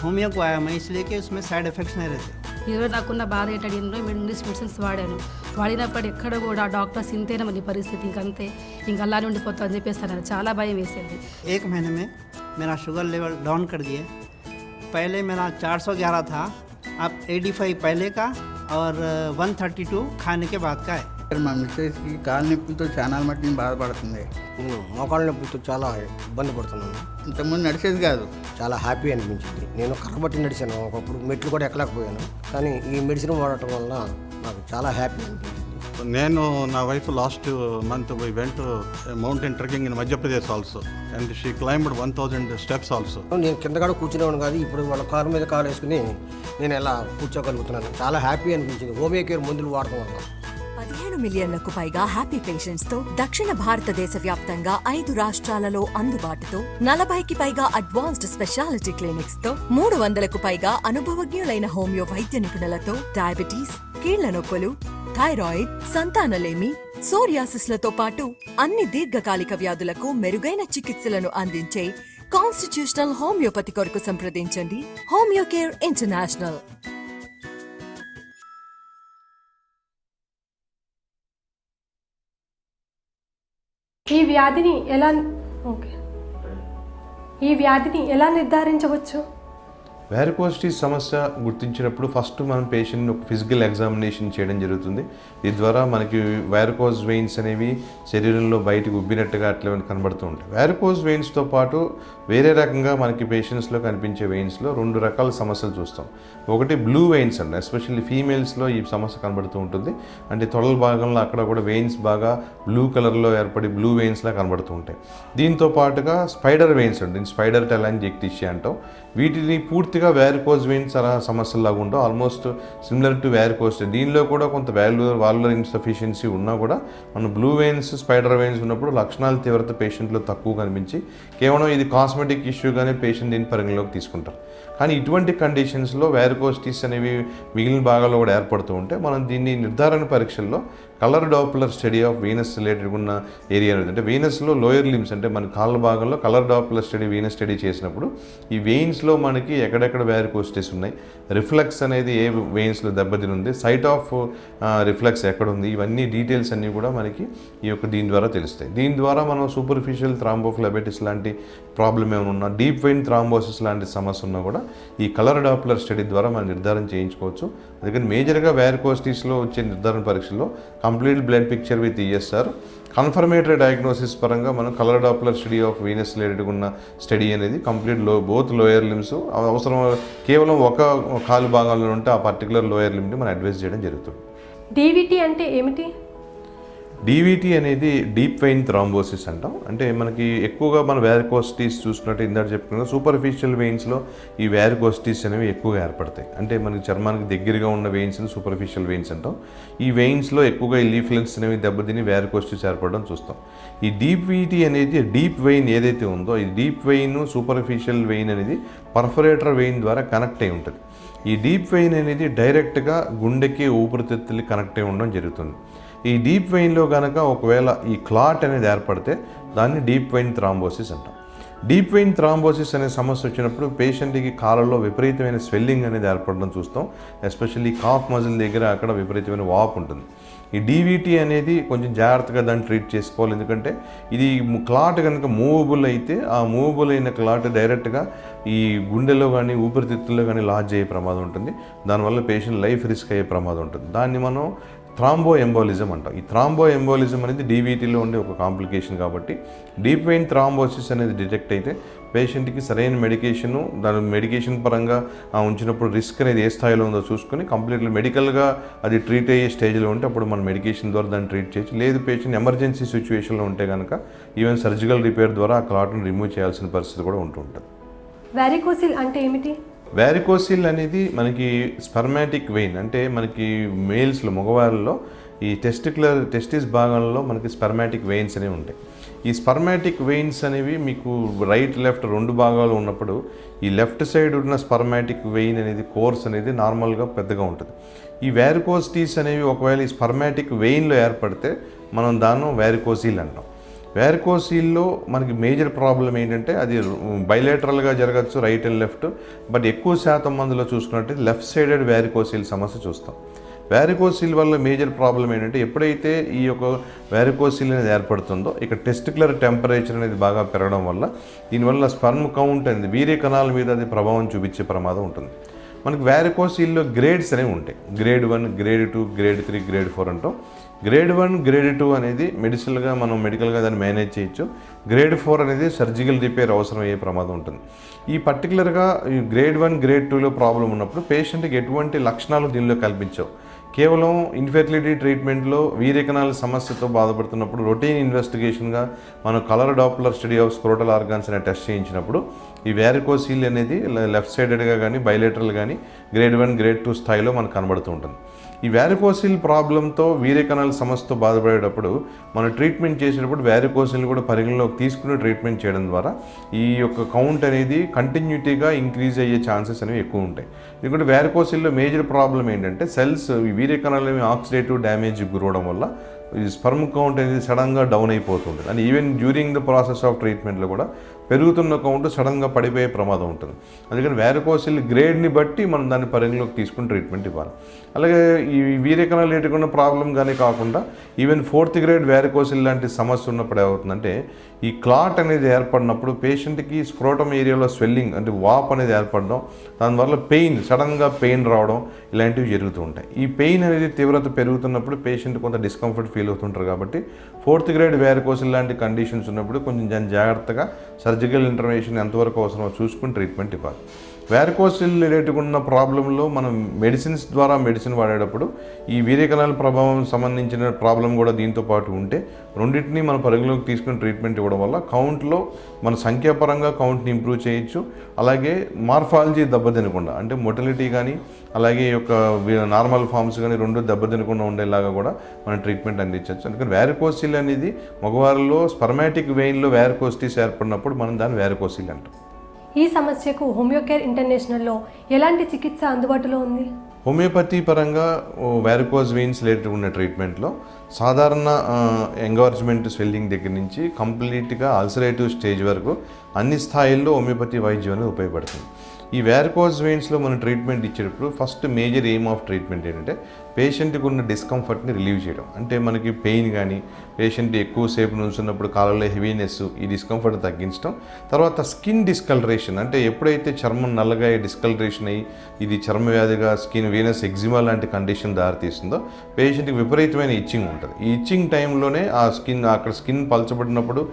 होमियो को आया मैं इसलिए कि उसमें साइड इफ़ेक्ट्स नहीं रहते. ఈరోజు నాకున్న బాధ ఏంటంటే ఇంగ్లీష్ మెడిసిన్స్ వాడినప్పుడు ఎక్కడ కూడా డాక్టర్స్ ఇంతేనా మన పరిస్థితి ఇంకంతే ఇంకా అలానే ఉండిపోతా అని చెప్పేస్తాను. చాలా భయం వేసేది. 1 महीने में मेरा शुगर लेवल डाउन कर दिए. पहले मेरा 411 था, अब 85 पहले का और 132 खाने के बाद का है. మా మిస్సెస్కి కాలు నొప్పితో చాలా మట్టిని బాధపడుతుంది. మోకాళ్ళ నొప్పితో చాలా ఇబ్బంది పడుతున్నాను. ఇంతకుముందు నడిచేది కాదు. చాలా హ్యాపీ అనిపించింది. నేను కర్రబట్టి నడిచాను, ఒకప్పుడు మెట్లు కూడా ఎక్కలేకపోయాను. కానీ ఈ మెడిసిన్ వాడటం వల్ల నాకు చాలా హ్యాపీ అనిపించింది. నేను నా wife last month we went mountain trekking in Madhya Pradesh also and she climbed 1000 steps also. నేను కింద కూడా కూర్చునేవాడు కాదు, ఇప్పుడు వాళ్ళ కారు మీద కారు వేసుకుని నేను ఎలా కూర్చోగలుగుతున్నాను. చాలా హ్యాపీ అనిపించింది హోమియో కేర్ మందులు వాడటం వల్ల. 15 మిలియన్లకు పైగా హ్యాపీ పేషెంట్స్ తో దక్షిణ భారతదేశ వ్యాప్తంగా 5 రాష్ట్రాలలో అందుబాటుతో 40కి పైగా అడ్వాన్స్డ్ స్పెషాలిటీ క్లినిక్స్ తో 300కు పైగా అనుభవజ్ఞులైన హోమియో వైద్య నిపుణులతో డయాబెటీస్, కీళ్ల నొప్పులు, థైరాయిడ్, సంతానలేమి, సోరియాసిస్లతో పాటు అన్ని దీర్ఘకాలిక వ్యాధులకు మెరుగైన చికిత్సలను అందించే కాన్స్టిట్యూషనల్ హోమియోపతి కొరకు సంప్రదించండి హోమియో కేర్ ఇంటర్నేషనల్. ఈ వ్యాధిని ఎలా నిర్ధారించవచ్చు? వ్యారికోసిటీస్ సమస్య గుర్తించినప్పుడు ఫస్ట్ మనం పేషెంట్ని ఒక ఫిజికల్ ఎగ్జామినేషన్ చేయడం జరుగుతుంది. దీని ద్వారా మనకి వ్యారికోజ్ వెయిన్స్ అనేవి శరీరంలో బయటకు ఉబ్బినట్టుగా అట్లా కనబడుతూ ఉంటాయి. వ్యారికోజ్ వెయిన్స్తో పాటు వేరే రకంగా మనకి పేషెంట్స్లో కనిపించే వెయిన్స్లో 2 రకాల సమస్యలు చూస్తాం. ఒకటి బ్లూ వెయిన్స్ అండి, ఎస్పెషల్లీ ఫీమేల్స్లో ఈ సమస్య కనబడుతూ ఉంటుంది. అంటే తొడల భాగంలో అక్కడ కూడా వెయిన్స్ బాగా బ్లూ కలర్లో ఏర్పడి బ్లూ వెయిన్స్లా కనబడుతూ ఉంటాయి. దీంతో పాటుగా స్పైడర్ వెయిన్స్ అండి, స్పైడర్ టెలాంజిక్టిషియా అంటాం. వీటిని పూర్తిగా వ్యారికోజ్ వెయిన్స్ సమస్యలాగా ఉండవు, ఆల్మోస్ట్ సిమిలర్ టు వ్యారికోజ్. దీనిలో కూడా కొంత వాల్వులర్ ఇన్సఫిషియన్సీ ఉన్నా కూడా మనం బ్లూ వెయిన్స్, స్పైడర్ వెయిన్స్ ఉన్నప్పుడు లక్షణాల తీవ్రత పేషెంట్లో తక్కువ కనిపించి కేవలం ఇది కాస్మెటిక్ ఇష్యూగానే పేషెంట్ దీన్ని పరిగణలోకి తీసుకుంటారు. కానీ ఇటువంటి కండిషన్స్లో వ్యారికోసిటీస్ అనేవి మిగిలిన భాగాల్లో కూడా ఏర్పడుతూ ఉంటే మనం దీన్ని నిర్ధారణ పరీక్షల్లో colour Doppler study of Venus related ఉన్న ఏరియా అనేది, అంటే వీనస్లో లోయర్ లిమ్స్ అంటే మన కాళ్ళ భాగంలో colour Doppler study Venus study చేసినప్పుడు ఈ వెయిన్స్లో మనకి ఎక్కడెక్కడ వ్యారికోసిటీస్ ఉన్నాయి, రిఫ్లెక్స్ అనేది ఏ వెయిన్స్లో దెబ్బతిని ఉంది, సైట్ ఆఫ్ రిఫ్లెక్స్ ఎక్కడ ఉంది, ఇవన్నీ డీటెయిల్స్ అన్నీ కూడా మనకి దీని ద్వారా తెలుస్తాయి. దీని ద్వారా మనం సూపర్ఫిషియల్ థ్రాంబోఫ్లెబైటిస్ లాంటి ప్రాబ్లం ఏమైనా ఉన్నా, డీప్ వెయిన్ థ్రాంబోసిస్ లాంటి సమస్య ఉన్నా కూడా ఈ కలర్ డాప్లర్ స్టడీ ద్వారా మనం నిర్ధారణ చేయించుకోవచ్చు. అందుకని మేజర్గా వ్యారికోసిటీస్లో వచ్చే నిర్ధారణ పరీక్షల్లో complete blood picture with ESR, confirmatory diagnosis పరంగా మనం colour Doppler study of Venus related ఉన్న స్టడీ అనేది కంప్లీట్ బోత్ లోయర్ లిమ్స్ అవసరం కేవలం ఒక కాలు భాగంలో ఉంటే ఆ పర్టికులర్ లోయర్ లిమ్ని మనం అడ్వైస్ చేయడం జరుగుతుంది. డీవీటీ అంటే ఏమిటి? డీవీటీ అనేది డీప్ వెయిన్ థ్రాంబోసిస్ అంటాం. అంటే మనకి ఎక్కువగా మన వ్యారికోసిటీస్ చూసుకున్నట్టు ఇందాక చెప్పుకున్నా సూపర్ఫిషియల్ వెయిన్స్లో ఈ వ్యారికోసిటీస్ అనేవి ఎక్కువగా ఏర్పడతాయి. అంటే మనకి చర్మానికి దగ్గరగా ఉన్న వెయిన్స్ని సూపర్ఫిషియల్ వెయిన్స్ అంటాం. ఈ వెయిన్స్లో ఎక్కువగా ఈ లీఫ్లెన్స్ అనేవి దెబ్బతిని వ్యారికోసిటీస్ ఏర్పడడం చూస్తాం. ఈ డీవీటీ అనేది డీప్ వెయిన్ ఏదైతే ఉందో ఈ డీప్ వెయిన్ సూపర్ఫిషియల్ వెయిన్ అనేది పర్ఫరేటర్ వెయిన్ ద్వారా కనెక్ట్ అయి ఉంటుంది. ఈ డీప్ వెయిన్ అనేది డైరెక్ట్గా గుండెకి ఊపిరితిత్తులకి కనెక్ట్ అయి ఉండడం జరుగుతుంది. ఈ డీప్ వెయిన్లో కనుక ఒకవేళ ఈ క్లాట్ అనేది ఏర్పడితే దాన్ని డీప్ వెయిన్ థ్రాంబోసిస్ అంటాం. డీప్ వెయిన్ థ్రాంబోసిస్ అనే సమస్య వచ్చినప్పుడు పేషెంట్కి కాళ్ళలో విపరీతమైన స్వెల్లింగ్ అనేది ఏర్పడడం చూస్తాం. ఎస్పెషల్లీ కాఫ్ మజిల్ దగ్గర అక్కడ విపరీతమైన వాపు ఉంటుంది. ఈ డీవీటీ అనేది కొంచెం జాగ్రత్తగా దాన్ని ట్రీట్ చేసుకోవాలి. ఎందుకంటే ఇది క్లాట్ కనుక మూవబుల్ అయితే ఆ మూవబుల్ అయిన క్లాట్ డైరెక్ట్గా ఈ గుండెలో కానీ ఊపిరితిత్తుల్లో కానీ లాడ్జ్ అయ్యే ప్రమాదం ఉంటుంది. దానివల్ల పేషెంట్ లైఫ్ రిస్క్ అయ్యే ప్రమాదం ఉంటుంది. దాన్ని మనం థ్రాంబో ఎంబోలిజం అంటాం. ఈ థ్రాంబో ఎంబోలిజం అనేది డీవీటీలో ఉండే ఒక కాంప్లికేషన్. కాబట్టి డీప్ వెయిన్ థ్రాంబోసిస్ అనేది డిటెక్ట్ అయితే పేషెంట్కి సరైన మెడికేషను దాని మెడికేషన్ పరంగా ఉంచినప్పుడు రిస్క్ అనేది ఏ స్థాయిలో ఉందో చూసుకొని కంప్లీట్లీ మెడికల్గా అది ట్రీట్ అయ్యే స్టేజ్లో ఉంటే అప్పుడు మన మెడికేషన్ ద్వారా దాన్ని ట్రీట్ చేయొచ్చు. లేదు పేషెంట్ ఎమర్జెన్సీ సిచ్యువేషన్లో ఉంటే కనుక ఈవెన్ సర్జికల్ రిపేర్ ద్వారా ఆ క్లాట్ను రిమూవ్ చేయాల్సిన పరిస్థితి కూడా ఉంటుంటుంది. వ్యారికోసిల్ అంటే ఏమిటి? వ్యారికోసిల్ అనేది మనకి స్పర్మాటిక్ వెయిన్, అంటే మనకి మేల్స్లో మగవాళ్ళలో ఈ టెస్టిస్ భాగంలో మనకి స్పెర్మాటిక్ వెయిన్స్ అనేవి ఉంటాయి. ఈ స్పర్మాటిక్ వెయిన్స్ అనేవి మీకు రైట్ లెఫ్ట్ 2 భాగాలు ఉన్నప్పుడు ఈ లెఫ్ట్ సైడ్ ఉన్న స్పర్మాటిక్ వెయిన్ అనేది కోర్స్ అనేది నార్మల్గా పెద్దగా ఉంటుంది. ఈ వ్యారికోసిటీస్ అనేవి ఒకవేళ ఈ స్పర్మాటిక్ వెయిన్లో ఏర్పడితే మనం దాన్ని వ్యారికోసీల్ అంటాం. వ్యారికోసీల్లో మనకి మేజర్ ప్రాబ్లం ఏంటంటే అది బైలేటరల్గా జరగచ్చు రైట్ అండ్ లెఫ్ట్, బట్ ఎక్కువ శాతం మందిలో చూసుకున్నట్టు లెఫ్ట్ సైడెడ్ వ్యారికోసీల్ సమస్య చూస్తాం. వ్యారికోసీల్ వల్ల మేజర్ ప్రాబ్లం ఏంటంటే ఎప్పుడైతే ఈ యొక్క వ్యారికోసీల్ అనేది ఏర్పడుతుందో ఇక్కడ టెస్టిక్యులర్ టెంపరేచర్ అనేది బాగా పెరగడం వల్ల దీనివల్ల స్పర్మ్ కౌంట్ అనేది వీర్య కణాల మీద అది ప్రభావం చూపించే ప్రమాదం ఉంటుంది. మనకి వ్యారికోసీల్లో గ్రేడ్స్ అనేవి ఉంటాయి. గ్రేడ్ 1, గ్రేడ్ 2, గ్రేడ్ 3, గ్రేడ్ 4 అంటాం. గ్రేడ్ 1, గ్రేడ్ 2 అనేది మెడికల్గా దాన్ని మేనేజ్ చేయొచ్చు. గ్రేడ్ 4 అనేది సర్జికల్ రిపేర్ అవసరం అయ్యే ప్రమాదం ఉంటుంది. ఈ పర్టికులర్గా ఈ గ్రేడ్ 1, గ్రేడ్ 2లో ప్రాబ్లం ఉన్నప్పుడు పేషెంట్కి ఎటువంటి లక్షణాలు దీనిలో కల్పించవు. కేవలం ఇన్ఫెర్టిలిటీ ట్రీట్మెంట్లో వీర్యకణాల సమస్యతో బాధపడుతున్నప్పుడు రొటీన్ ఇన్వెస్టిగేషన్గా మనం colour Doppler study of scrotal organs అనే టెస్ట్ చేయించినప్పుడు ఈ వ్యారికోసీల్ అనేది లెఫ్ట్ సైడెడ్గా కానీ బైలేటరల్ కానీ గ్రేడ్ 1, గ్రేడ్ 2 స్థాయిలో మనకు కనబడుతూ ఉంటుంది. ఈ వ్యారికోసీల్ ప్రాబ్లంతో వీర్యకణాల సమస్యతో బాధపడేటప్పుడు మనం ట్రీట్మెంట్ చేసేటప్పుడు వ్యారికోసీల్ కూడా పరిగణలోకి తీసుకుని ట్రీట్మెంట్ చేయడం ద్వారా ఈ యొక్క కౌంట్ అనేది కంటిన్యూటీగా ఇంక్రీజ్ అయ్యే ఛాన్సెస్ అనేవి ఎక్కువ ఉంటాయి. ఎందుకంటే వ్యారికోసీల్లో మేజర్ ప్రాబ్లం ఏంటంటే సెల్స్ వీర్యకణాలు ఆక్సిడేటివ్ డ్యామేజ్ గురవడం వల్ల ఈ స్పర్మ్ కౌంట్ అనేది సడన్గా డౌన్ అయిపోతుంటుంది. And even during the process of ట్రీట్మెంట్లో కూడా పెరుగుతున్న కౌంట్ సడన్గా పడిపోయే ప్రమాదం ఉంటుంది. అందుకని వ్యారికోసీల్ గ్రేడ్ని బట్టి మనం దాన్ని పరిగణలోకి తీసుకుని ట్రీట్మెంట్ ఇవ్వాలి. అలాగే ఈ వీర్యకణాలు ఎటుకున్న ప్రాబ్లం కానీ కాకుండా ఈవెన్ 4th గ్రేడ్ వ్యారికోసీల్ లాంటి సమస్య ఉన్నప్పుడు ఏమవుతుందంటే ఈ క్లాట్ అనేది ఏర్పడినప్పుడు పేషెంట్కి స్క్రోటమ్ ఏరియాలో స్వెల్లింగ్ అంటే వాప్ అనేది ఏర్పడడం, దానివల్ల సడన్గా పెయిన్ రావడం ఇలాంటివి జరుగుతూ ఉంటాయి. ఈ పెయిన్ అనేది తీవ్రత పెరుగుతున్నప్పుడు పేషెంట్ కొంత డిస్కంఫర్ట్ ఫీల్ అవుతుంటారు. కాబట్టి 4th గ్రేడ్ వ్యారికోసీల్ లాంటి కండిషన్స్ ఉన్నప్పుడు కొంచెం జాగ్రత్తగా సర్జికల్ ఇంటర్వెన్షన్ ఎంతవరకు అవసరమో చూసుకుని ట్రీట్మెంట్ ఇవ్వాలి. వ్యారికోసిల్ రిలేటెడ్ ఉన్న ప్రాబ్లంలో మనం మెడిసిన్ వాడేటప్పుడు ఈ వీర్యకణాల ప్రభావం సంబంధించిన ప్రాబ్లం కూడా దీంతో పాటు ఉంటే రెండింటినీ మన పరిగణలోకి తీసుకుని ట్రీట్మెంట్ ఇవ్వడం వల్ల కౌంట్లో మన సంఖ్యాపరంగా కౌంట్ని ఇంప్రూవ్ చేయొచ్చు. అలాగే మార్ఫాలజీ దెబ్బతినకుండా అంటే మొటిలిటీ కానీ అలాగే యొక్క నార్మల్ ఫామ్స్ కానీ రెండు దెబ్బతినకుండా ఉండేలాగా కూడా మనం ట్రీట్మెంట్ అందించవచ్చు. అందుకని వ్యారికోసిల్ అనేది మగవారిలో స్పర్మాటిక్ వెయిన్లో వ్యారికోసిటీస్ ఏర్పడినప్పుడు మనం దాన్ని వ్యారికోసిల్ అంటాం. ఈ సమస్యకు హోమియోకేర్ ఇంటర్నేషనల్లో ఎలాంటి చికిత్స అందుబాటులో ఉంది? హోమియోపతి పరంగా వ్యారికోజ్ వెయిన్స్ రిలేటెడ్ ఉన్న ట్రీట్మెంట్లో సాధారణ ఎంగార్జ్మెంట్ స్వెల్లింగ్ దగ్గర నుంచి కంప్లీట్గా అల్సరేటివ్ స్టేజ్ వరకు అన్ని స్థాయిల్లో హోమియోపతి వైద్యం అనేది ఉపయోగపడుతుంది. ఈ వ్యారికోజ్ వెయిన్స్లో మనం ట్రీట్మెంట్ ఇచ్చేటప్పుడు first major aim of treatment ఏంటంటే పేషెంట్కి ఉన్న డిస్కంఫర్ట్ని రిలీవ్ చేయడం. అంటే మనకి పెయిన్ కానీ పేషెంట్ ఎక్కువసేపు నుంచున్నప్పుడు కాళ్ళలో హెవీనెస్ ఈ డిస్కంఫర్ట్ తగ్గించడం. తర్వాత స్కిన్ డిస్కలరేషన్ అంటే ఎప్పుడైతే చర్మం నల్లగా డిస్కలరేషన్ అయ్యి ఇది చర్మ వ్యాధిగా స్కిన్ వీనస్ ఎగ్జిమా లాంటి కండిషన్ దారితీస్తుందో పేషెంట్కి విపరీతమైన ఇచ్చింగ్ ఉంటుంది. ఈ ఇచ్చింగ్ టైంలోనే అక్కడ స్కిన్ పలచబడినప్పుడు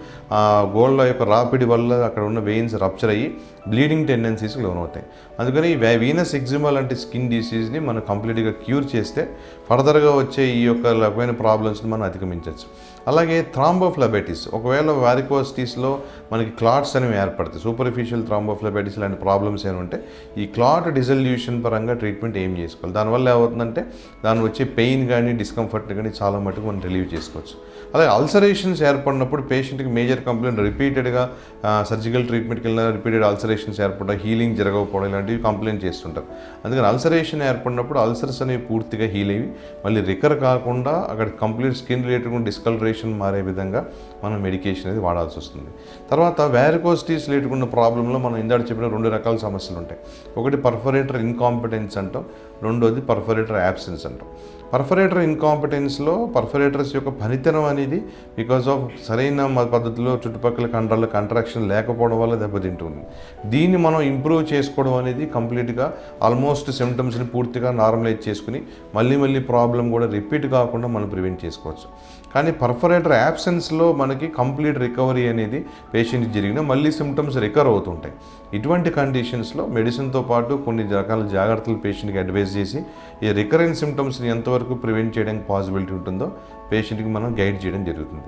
ఆ గోళ్ళ యొక్క రాపిడి వల్ల అక్కడ ఉన్న వెయిన్స్ రప్చర్ అయ్యి బ్లీడింగ్ టెండెన్సీస్కి లోనవుతాయి. అందుకని ఈ వీనస్ ఎగ్జిమా లాంటి స్కిన్ డిసీజ్ని మనం కంప్లీట్గా క్యూర్ చేస్తే ఫర్దర్గా వచ్చే ఈ యొక్క రకమైన ప్రాబ్లమ్స్ని మనం అధిగమించవచ్చు. అలాగే థ్రాంబోఫ్లబైటిస్ ఒకవేళ వ్యారికోసిటీస్లో మనకి క్లాట్స్ అనేవి ఏర్పడతాయి. సూపర్ఫిషియల్ థ్రాంబోఫ్లబైటిస్ లాంటి ప్రాబ్లమ్స్ ఏమంటే ఈ క్లాట్ డిజల్యూషన్ పరంగా ట్రీట్మెంట్ ఏం చేసుకోవాలి. దానివల్ల ఏమవుతుందంటే దాని వచ్చే పెయిన్ కానీ డిస్కంఫర్ట్ని కానీ చాలా మటుకు మనం రిలీవ్ చేసుకోవచ్చు. అలాగే అల్సరేషన్స్ ఏర్పడినప్పుడు పేషెంట్కి మేజర్ కంప్లైంట్ రిపీటెడ్గా సర్జికల్ ట్రీట్మెంట్కి వెళ్ళిన రిపీటెడ్ అల్సరేషన్స్ ఏర్పడడం, హీలింగ్ జరగకపోవడం ఇలాంటివి కంప్లైంట్ చేస్తుంటారు. అందుకని అల్సరేషన్ ఏర్పడినప్పుడు అల్సర్స్ అనేవి పూర్తిగా హీల్ అయ్యి మళ్ళీ రికర్ కాకుండా అక్కడ కంప్లీట్ స్కిన్ రిలేటెడ్ డిస్కలరేషన్ మారే విధంగా మనం మెడికేషన్ అనేది వాడాల్సి వస్తుంది. తర్వాత వ్యారికోసిటీస్ రిలేటెడ్ ఉన్న ప్రాబ్లంలో మనం ఇందాక చెప్పిన 2 రకాల సమస్యలు ఉంటాయి. ఒకటి పర్ఫరేటర్ ఇన్కాంపిటెన్స్ అంటాం, రెండోది పర్ఫరేటర్ యాబ్సెన్స్ అంటాం. పర్ఫరేటర్ ఇన్కాంపిటెన్స్లో పర్ఫరేటర్స్ యొక్క పనితనం అనేది బికాజ్ ఆఫ్ సరైన పద్ధతిలో చుట్టుపక్కల కండరాల కంట్రాక్షన్ లేకపోవడం వల్ల దెబ్బతింటుంది. దీన్ని మనం ఇంప్రూవ్ చేసుకోవడం అనేది కంప్లీట్గా ఆల్మోస్ట్ సిమ్టమ్స్ని పూర్తిగా నార్మలైజ్ చేసుకుని మళ్ళీ ప్రాబ్లం కూడా రిపీట్ కాకుండా మనం ప్రివెంట్ చేసుకోవచ్చు. కానీ పర్ఫరేటర్ యాబ్సెన్స్లో మనకి కంప్లీట్ రికవరీ అనేది పేషెంట్కి జరిగిన మళ్ళీ సిమ్టమ్స్ రికవర్ అవుతుంటాయి. ఇటువంటి కండిషన్స్లో మెడిసిన్తో పాటు కొన్ని రకాల జాగ్రత్తలు పేషెంట్కి అడ్వైజ్ చేసి ఈ రికరెంట్ సిమ్టమ్స్ని ఎంతవరకు ప్రివెంట్ చేయడానికి పాసిబిలిటీ ఉంటుందో పేషెంట్కి మనం గైడ్ చేయడం జరుగుతుంది.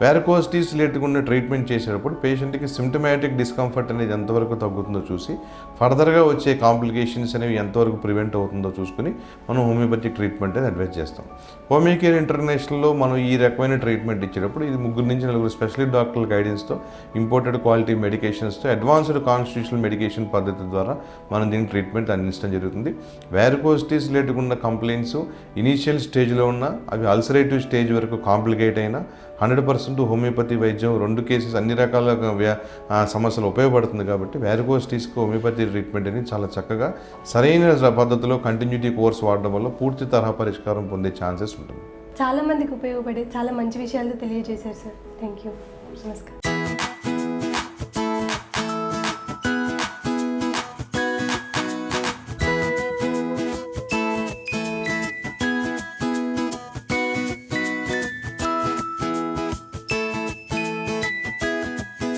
వ్యారికోసిటీస్ రిలేటెడ్గా ఉన్న ట్రీట్మెంట్ చేసేటప్పుడు పేషెంట్కి సిమ్టమాటిక్ డిస్కంఫర్ట్ అనేది ఎంతవరకు తగ్గుతుందో చూసి ఫర్దర్గా వచ్చే కాంప్లికేషన్స్ అనేవి ఎంతవరకు ప్రివెంట్ అవుతుందో చూసుకుని మనం హోమియోపతిక్ ట్రీట్మెంట్ అనేది అడ్వైజ్ చేస్తాం. హోమియో కేర్ ఇంటర్నేషనల్లో మనం ఈ రకమైన ట్రీట్మెంట్ ఇచ్చేటప్పుడు ఇది 3 నుంచి 4 స్పెషలిస్ట్ డాక్టర్ల గైడెన్స్తో ఇంపోర్టెడ్ క్వాలిటీ మెడికేషన్స్తో అడ్వాన్స్డ్ కాన్స్టిట్యూషనల్ మెడికేషన్ పద్ధతి ద్వారా మనం దీనికి ట్రీట్మెంట్ అందించడం జరుగుతుంది. వ్యారికోసిటీస్ రిలేటెడ్గా ఉన్న కంప్లైంట్స్ ఇనీషియల్ స్టేజ్లో ఉన్న అవి అల్సరేటివ్ స్టేజ్ వరకు కాంప్లికేట్ అయినా 100% హోమియోపతి వైద్యం 2 కేసెస్ అన్ని రకాల సమస్యలు ఉపయోగపడుతుంది. కాబట్టి వ్యారికోసిటీస్కి హోమియోపతి ట్రీట్మెంట్ అనేది చాలా చక్కగా సరైన పద్ధతిలో కంటిన్యూటీ కోర్స్ వాడడం వల్ల పూర్తి తరహా పరిష్కారం పొందే ఛాన్సెస్ ఉంటుంది. చాలా మందికి ఉపయోగపడే చాలా మంచి విషయాలు తెలియజేశారు సార్. Thank you. నమస్కారం.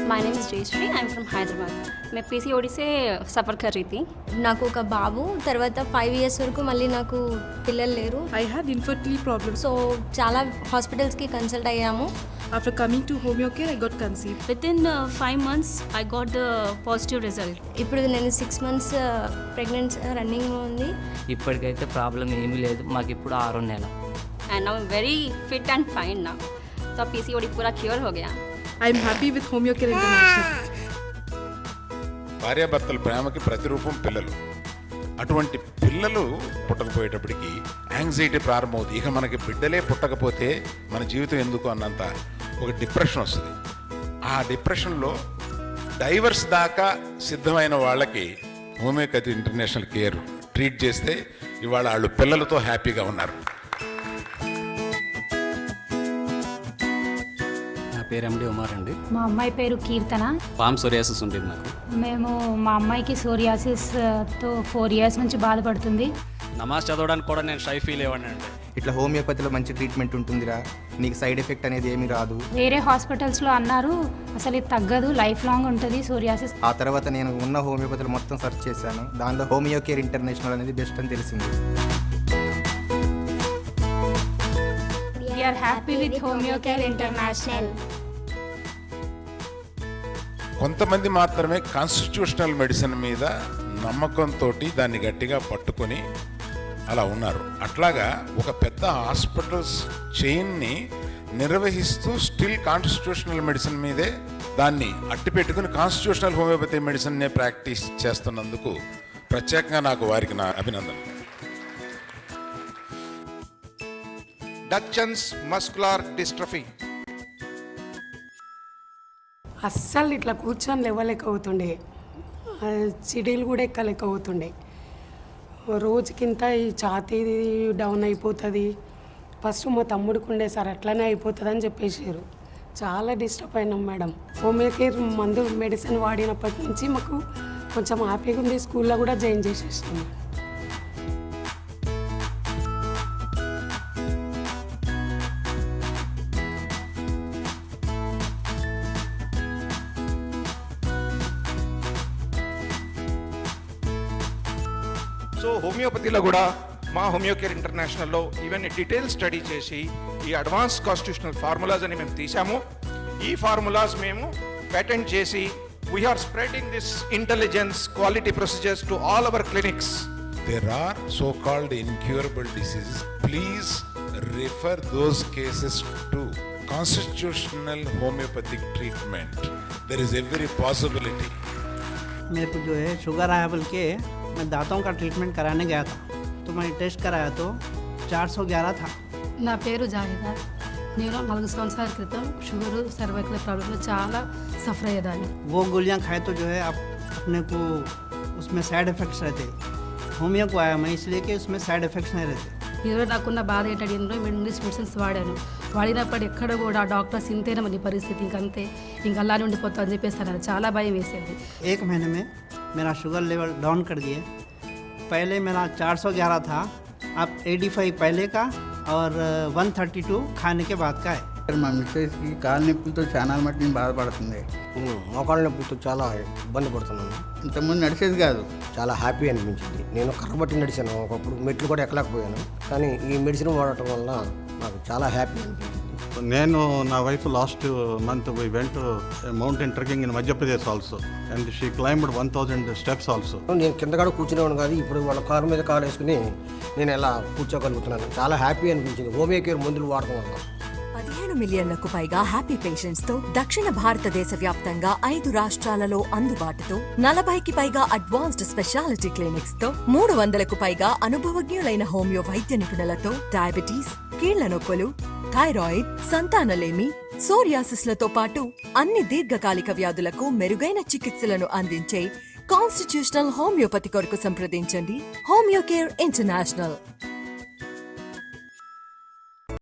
My name is Jayashree, I am from Hyderabad. मैं पीसीओडी से सफ़र कर रही थी. నాకు ఒక బాబు, తర్వాత 5 ఇయర్స్ వరకు మళ్ళీ నాకు పిల్లలు లేరు. I had infertility problems. So చాలా హాస్పిటల్స్కి కన్సల్ట్ అయ్యాము. After coming to Homeo Care, I got conceived. Within 5 months, I got the positive result. ఇప్పుడు నేను 6 మంత్స్ ప్రెగ్నెన్సీ రన్నింగ్లో ఉంది. ఇప్పటికైతే ప్రాబ్లం ఏమీ లేదు, మాకు ఇప్పుడు 6వ నెల. And now I'm very fit and fine now. तो पीसीओडी पूरा क्योर हो गया. I am happy with Homeo Care International. భార్యాభర్తల ప్రేమకి ప్రతిరూపం పిల్లలు. అటువంటి పిల్లలు పుట్టకపోయేటప్పటికి యాంగ్జైటీ ప్రారంభమవుతుంది. ఇక మనకి బిడ్డలే పుట్టకపోతే మన జీవితం ఎందుకు అన్నంత ఒక డిప్రెషన్ వస్తుంది. ఆ డిప్రెషన్లో డైవర్స్ దాకా సిద్ధమైన వాళ్ళకి హోమియోపతి ఇంటర్నేషనల్ కేర్ ట్రీట్ చేస్తే ఇవాళ వాళ్ళు పిల్లలతో హ్యాపీగా ఉన్నారు. నా పేరు ఎండి ఉమార్ అండి. మా అమ్మాయి పేరు కీర్తన. పామ్ సోరియాసిస్ ఉంటుంది నాకు. మేము మా అమ్మాయికి సోరియాసిస్తో 4 ఇయర్స్ నుంచి బాధపడుతుంది. నమాజ్ చదవడానికి కూడా నేను షై ఫీల్ అయ్యానండి. ఇట్లా హోమియోపతిలో మంచి ట్రీట్మెంట్ ఉంటుందిరా, నీకు సైడ్ ఎఫెక్ట్ అనేది ఏమీ రాదు. వేరే హాస్పిటల్స్లో అన్నారు అసలు ఇది తగ్గదు, లైఫ్ లాంగ్ ఉంటుంది సోరియాసిస్. ఆ తర్వాత నేను ఉన్న హోమియోపతిలో మొత్తం సెర్చ్ చేశాను. దాంట్లో హోమియో కేర్ ఇంటర్నేషనల్ అనేది బెస్ట్ అని తెలిసింది. We are happy with Homeo Care International. కొంతమంది మాత్రమే కాన్స్టిట్యూషనల్ మెడిసిన్ మీద నమ్మకంతో దాన్ని గట్టిగా పట్టుకొని అలా ఉన్నారు. అట్లాగా ఒక పెద్ద హాస్పిటల్స్ చైన్ని నిర్వహిస్తూ స్టిల్ కాన్స్టిట్యూషనల్ మెడిసిన్ మీదే దాన్ని అట్టి పెట్టుకుని కాన్స్టిట్యూషనల్ హోమియోపతి మెడిసిన్నే ప్రాక్టీస్ చేస్తున్నందుకు ప్రత్యేకంగా నాకు వారికి నా అభినందనలు. డచెన్స్ మస్కులార్ డిస్ట్రఫీ. అస్సలు ఇట్లా కూర్చొని లేవలేకపోతుండే, సిడీలు కూడా ఎక్కలేకపోతుండే. రోజుకింత ఈ ఛాతీ డౌన్ అయిపోతుంది. ఫస్ట్ మా తమ్ముడికి ఉండే సార్ అట్లనే అయిపోతుంది అని చెప్పేసారు. చాలా డిస్టర్బ్ అయినాం మేడం. హోమియో కేర్ మందు మెడిసిన్ వాడినప్పటి నుంచి మాకు కొంచెం హ్యాపీగా ఉంది. స్కూల్లో కూడా జాయిన్ చేసేసాం. సో హోమియోపతిలో కూడా మా హోమియో కేర్ ఇంటర్నేషనల్లో ఈవెన్ డీటెయిల్ స్టడీ చేసి ఈ అడ్వాన్స్ కాన్స్టిట్యూషనల్ ఫార్ములాస్ అని మేము తీసాము. ఈ ఫార్ములాస్ మేము పేటెంట్ చేసి we are spreading this intelligence quality procedures to all our clinics. There are so-called incurable diseases. Please refer those cases to constitutional homeopathic treatment. There is every possibility. मेरे को जो है शुगर आया बोल के मैं दांतों का ट्रीटमेंट कराने गया था, तो मैं टेस्ट कराया तो 411 था. నా పేరు జాహిదా. నేను 4 సంవత్సరాల క్రితం షుగర్ సర్వైకల్ ప్రాబ్లంలో చాలా సఫర్ అయ్యేదాన్ని. वो गोलियां खाए तो जो है आप अपने को उसमें साइड इफ़ेक्ट्स रहते. होमियो को आया मैं इसलिए कि उसमें साइड इफ़ेक्ट्स नहीं रहते. ఈరోజు నాకున్న బాధ ఏంటంటే ఇంగ్లీష్ మెడిసిన్స్ వాడినప్పుడు ఎక్కడ కూడా డాక్టర్స్ ఇంతేనా మన పరిస్థితి, ఇంకంతే ఇంకా అలానే ఉండిపోతా అని చెప్పేస్తాను. చాలా భయం వేసేది. 1 महीने में मेरा शुगर लेवल डाउन कर दिए. पहले मेरा 411 था, अब 85 पहले का और 132 खाने के बाद का है. మా మిస్సెస్కి కాలు నొప్పులతో చాలా మట్టి నేను బాధపడుతుంది. మోకాళ్ళ నొప్పితో చాలా ఇబ్బంది పడుతున్నాను. ఇంతకుముందు నడిచేది కాదు. చాలా హ్యాపీ అనిపించింది. నేను కర్రబట్టి నడిచాను, ఒకప్పుడు మెట్లు కూడా ఎక్కలేకపోయాను. కానీ ఈ మెడిసిన్ వాడటం వల్ల నాకు చాలా హ్యాపీ అనిపించింది. నేను నా wife last month we went mountain trekking in Madhya Pradesh also and she climbed 1000 steps also. నేను కింద కూడా కూర్చునేవాడు కాదు, ఇప్పుడు వాళ్ళ కారు మీద కారు వేసుకుని నేను ఎలా కూర్చోగలుగుతున్నాను. చాలా హ్యాపీ అనిపించింది హోమియో కేర్ మందులు వాడటం వల్ల. 17 మిలియన్లకు పైగా హ్యాపీ పేషెంట్స్ తో దక్షిణ భారతదేశ వ్యాప్తంగా 5 రాష్ట్రాలలో అందుబాటుతో 40కి పైగా అడ్వాన్స్డ్ స్పెషాలిటీ క్లినిక్స్ తో 300కు పైగా అనుభవజ్ఞులైన హోమియో వైద్య నిపుణులతో డయాబెటీస్, కీళ్ల నొప్పులు, థైరాయిడ్, సంతానలేమి, సోరియాసిస్లతో పాటు అన్ని దీర్ఘకాలిక వ్యాధులకు మెరుగైన చికిత్సలను అందించే కాన్స్టిట్యూషనల్ హోమియోపతి కొరకు సంప్రదించండి హోమియో కేర్ ఇంటర్నేషనల్.